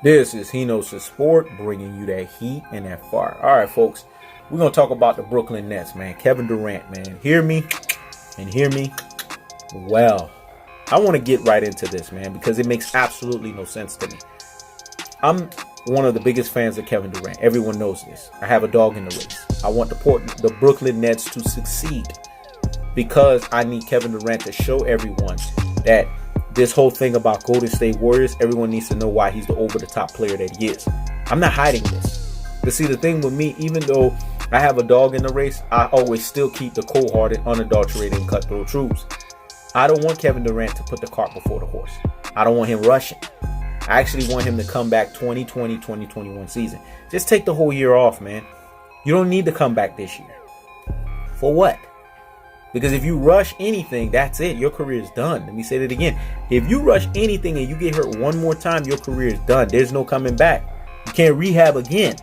This is He Knows the Sport, bringing you that heat and that fire. All right, folks, we're going to talk about the Brooklyn Nets, man. Kevin Durant, man. Hear me and hear me well. I want to get right into this, man, because it makes absolutely no sense to me. I'm one of the biggest fans of Kevin Durant. Everyone knows this. I have a dog in the race. I want the Brooklyn Nets to succeed because I need Kevin Durant to show everyone that this whole thing about Golden State Warriors, everyone needs to know why he's the over-the-top player that he is. I'm not hiding this. But see, the thing with me, even though I have a dog in the race, I always still keep the cold-hearted, unadulterated, and cutthroat truths. I don't want Kevin Durant to put the cart before the horse. I don't want him rushing. I actually want him to come back 2020, 2021 season. Just take the whole year off, man. You don't need to come back this year. For what? Because if you rush anything, that's it. Your career is done. Let me say that again. If you rush anything and you get hurt one more time, your career is done. There's no coming back. You can't rehab again.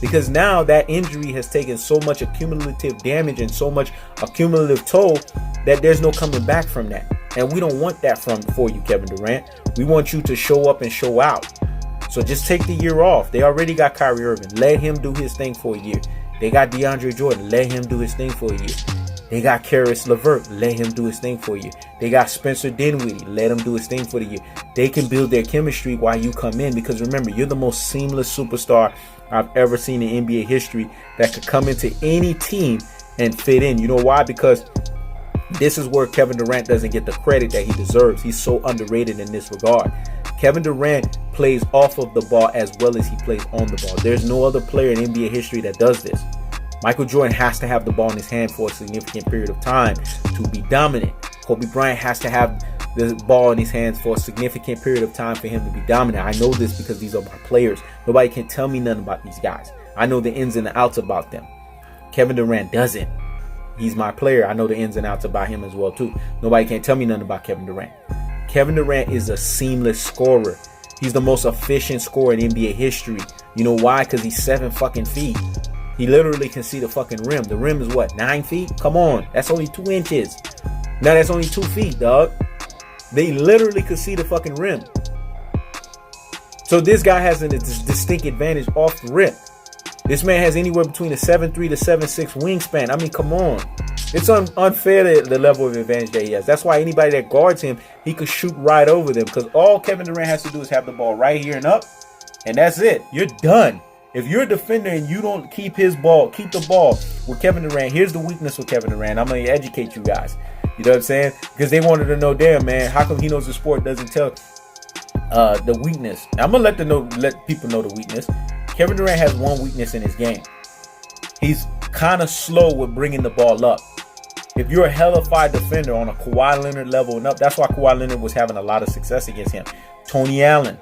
Because now that injury has taken so much accumulative damage and so much accumulative toll that there's no coming back from that. And we don't want that for you, Kevin Durant. We want you to show up and show out. So just take the year off. They already got Kyrie Irving. Let him do his thing for a year. They got DeAndre Jordan. Let him do his thing for a year. They got Karis LeVert. Let him do his thing for you. They got Spencer Dinwiddie. Let him do his thing for the year. They can build their chemistry while you come in. Because remember, you're the most seamless superstar I've ever seen in NBA history that could come into any team and fit in. You know why? Because this is where Kevin Durant doesn't get the credit that he deserves. He's so underrated in this regard. Kevin Durant plays off of the ball as well as he plays on the ball. There's no other player in NBA history that does this. Michael Jordan has to have the ball in his hand for a significant period of time to be dominant. Kobe Bryant has to have the ball in his hands for a significant period of time for him to be dominant. I know this because these are my players. Nobody can tell me nothing about these guys. I know the ins and the outs about them. Kevin Durant doesn't. He's my player. I know the ins and outs about him as well too. Nobody can tell me nothing about Kevin Durant. Kevin Durant is a seamless scorer. He's the most efficient scorer in NBA history. You know why? Because he's 7 fucking feet. He literally can see the fucking rim. The rim is what, 9 feet? Come on. That's only 2 inches. Now that's only 2 feet, dog. They literally could see the fucking rim. So this guy has a distinct advantage off the rip. This man has anywhere between a 7'3" to 7'6" wingspan. I mean, come on. It's unfair, the level of advantage that he has. That's why anybody that guards him, he could shoot right over them. Because all Kevin Durant has to do is have the ball right here and up. And that's it. You're done. If you're a defender and you don't keep the ball with Kevin Durant, here's the weakness with Kevin Durant. I'm going to educate you guys. You know what I'm saying? Because they wanted to know, damn, man, how come He Knows the Sport doesn't tell the weakness? I'm going to let people know the weakness. Kevin Durant has one weakness in his game. He's kind of slow with bringing the ball up. If you're a hellified defender on a Kawhi Leonard level and up, that's why Kawhi Leonard was having a lot of success against him. Tony Allen,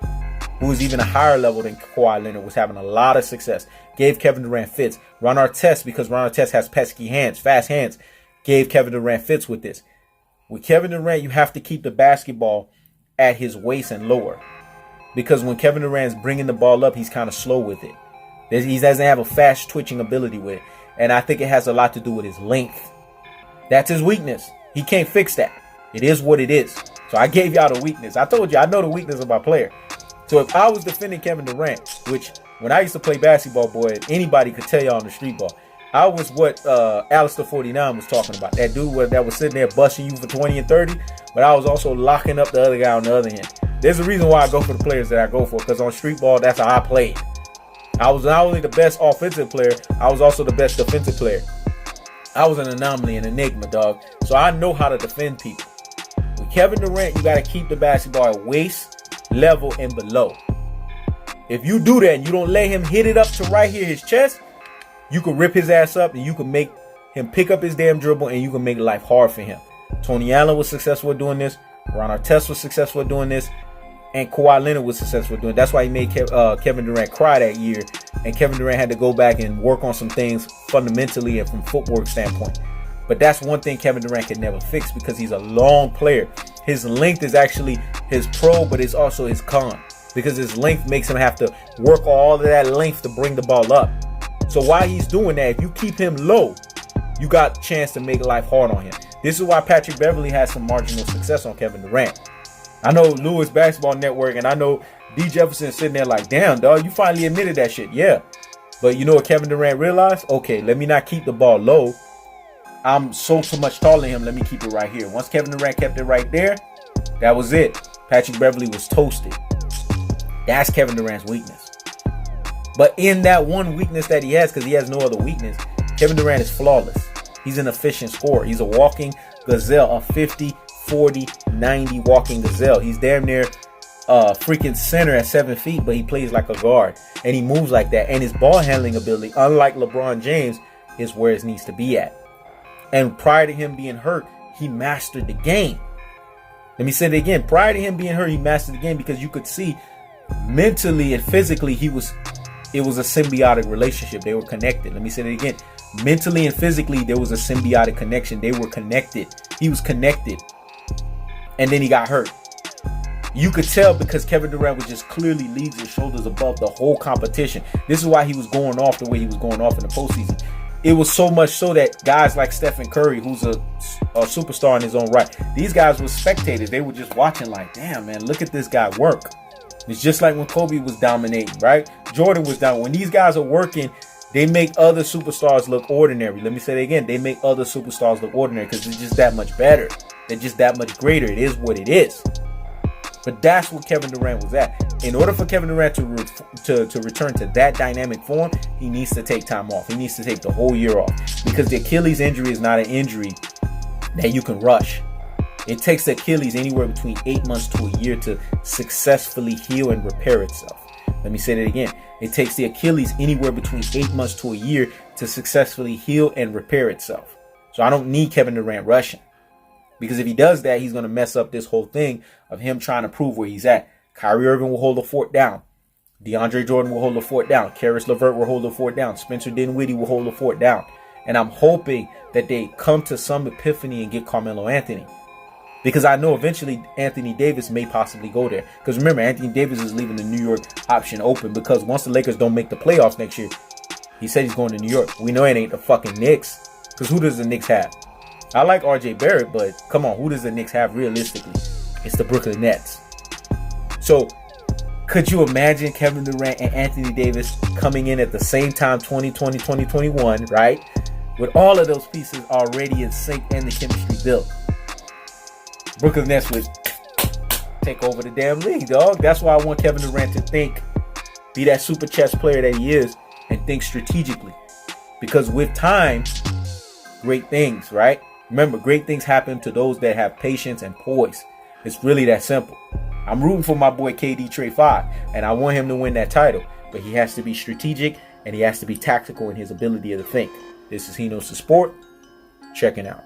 who is even a higher level than Kawhi Leonard, was having a lot of success. Gave Kevin Durant fits. Ron Artest, because Ron Artest has pesky hands, fast hands, gave Kevin Durant fits with this. With Kevin Durant, you have to keep the basketball at his waist and lower. Because when Kevin Durant's bringing the ball up, he's kind of slow with it. He doesn't have a fast twitching ability with it. And I think it has a lot to do with his length. That's his weakness. He can't fix that. It is what it is. So I gave y'all the weakness. I told you, I know the weakness of my player. So if I was defending Kevin Durant, which when I used to play basketball, boy, anybody could tell y'all on the street ball, I was what Alistair 49 was talking about. That dude that was sitting there busting you for 20 and 30, but I was also locking up the other guy on the other end. There's a reason why I go for the players that I go for, because on street ball, that's how I played. I was not only the best offensive player, I was also the best defensive player. I was an anomaly, an enigma, dog. So I know how to defend people. With Kevin Durant, you got to keep the basketball at waist, level, and below. If you do that and you don't let him hit it up to right here, his chest, you can rip his ass up and you can make him pick up his damn dribble and you can make life hard for him. Tony Allen was successful at doing this. Ron Artest was successful at doing this. And Kawhi Leonard was successful at doing it. That's why he made Kevin Durant cry that year. And Kevin Durant had to go back and work on some things fundamentally and from footwork standpoint. But that's one thing Kevin Durant can never fix because he's a long player. His length is actually his pro, but it's also his con. Because his length makes him have to work all of that length to bring the ball up. So while he's doing that, if you keep him low, you got a chance to make life hard on him. This is why Patrick Beverley has some marginal success on Kevin Durant. I know Lewis Basketball Network, and I know D. Jefferson sitting there like, damn, dog, you finally admitted that shit. Yeah. But you know what Kevin Durant realized? Okay, let me not keep the ball low. I'm so much taller than him. Let me keep it right here. Once Kevin Durant kept it right there, that was it. Patrick Beverley was toasted. That's Kevin Durant's weakness. But in that one weakness that he has, because he has no other weakness, Kevin Durant is flawless. He's an efficient scorer. He's a walking gazelle, a 50, 40, 90 walking gazelle. He's damn near freaking center at 7 feet, but he plays like a guard. And he moves like that. And his ball handling ability, unlike LeBron James, is where it needs to be at. And prior to him being hurt, he mastered the game. Let me say it again. Prior to him being hurt, he mastered the game because you could see mentally and physically it was a symbiotic relationship. They were connected. Let me say it again. Mentally and physically, there was a symbiotic connection. They were connected. He was connected. And then he got hurt. You could tell because Kevin Durant was just clearly leagues and shoulders above the whole competition. This is why he was going off the way he was going off in the postseason. It was so much so that guys like Stephen Curry, who's a superstar in his own right, these guys were spectators. They were just watching like, damn, man, look at this guy work. It's just like when Kobe was dominating, right? Jordan was down. When these guys are working, they make other superstars look ordinary. Let me say it again. They make other superstars look ordinary because they're just that much better. They're just that much greater. It is what it is. But that's what Kevin Durant was at. In order for Kevin Durant to return to that dynamic form, he needs to take time off. He needs to take the whole year off because the Achilles injury is not an injury that you can rush. It takes the Achilles anywhere between 8 months to a year to successfully heal and repair itself. Let me say that again. It takes the Achilles anywhere between 8 months to a year to successfully heal and repair itself. So I don't need Kevin Durant rushing. Because if he does that, he's going to mess up this whole thing of him trying to prove where he's at. Kyrie Irving will hold the fort down. DeAndre Jordan will hold the fort down. Karis LeVert will hold the fort down. Spencer Dinwiddie will hold the fort down. And I'm hoping that they come to some epiphany and get Carmelo Anthony. Because I know eventually Anthony Davis may possibly go there. Because remember, Anthony Davis is leaving the New York option open. Because once the Lakers don't make the playoffs next year, he said he's going to New York. We know it ain't the fucking Knicks. Because who does the Knicks have? I like RJ Barrett, but come on, who does the Knicks have realistically? It's the Brooklyn Nets. So, could you imagine Kevin Durant and Anthony Davis coming in at the same time, 2020, 2021, right? With all of those pieces already in sync and the chemistry built. Brooklyn Nets would take over the damn league, dog. That's why I want Kevin Durant to think, be that super chess player that he is, and think strategically. Because with time, great things, right? Remember, great things happen to those that have patience and poise. It's really that simple. I'm rooting for my boy KD Trey 5, and I want him to win that title. But he has to be strategic, and he has to be tactical in his ability to think. This is He Knows the Sport. Checking out.